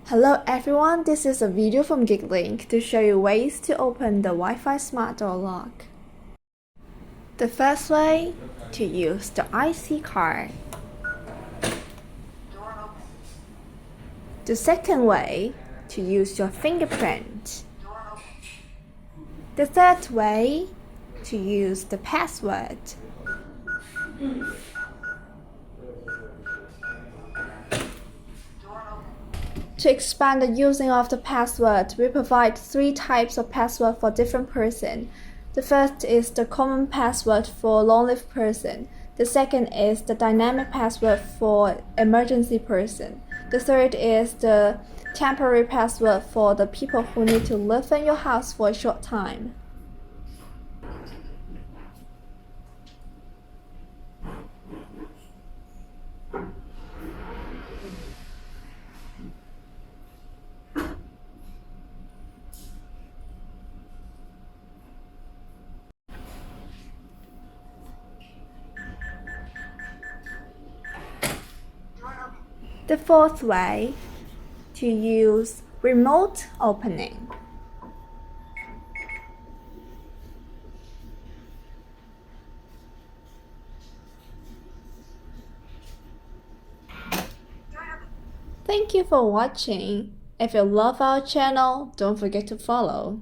Hello everyone, this is a video from Geeklink to show you ways to open the Wi-Fi smart door lock. The first way, to use the IC card. The second way, to use your fingerprint. The third way, to use the password. To expand the using of the password, we provide 3 types of password for different person. The first is the common password for long-lived person. The second is the dynamic password for emergency person. The third is the temporary password for the people who need to live in your house for a short time. The fourth way, to use remote opening. Thank you for watching. If you love our channel, don't forget to follow.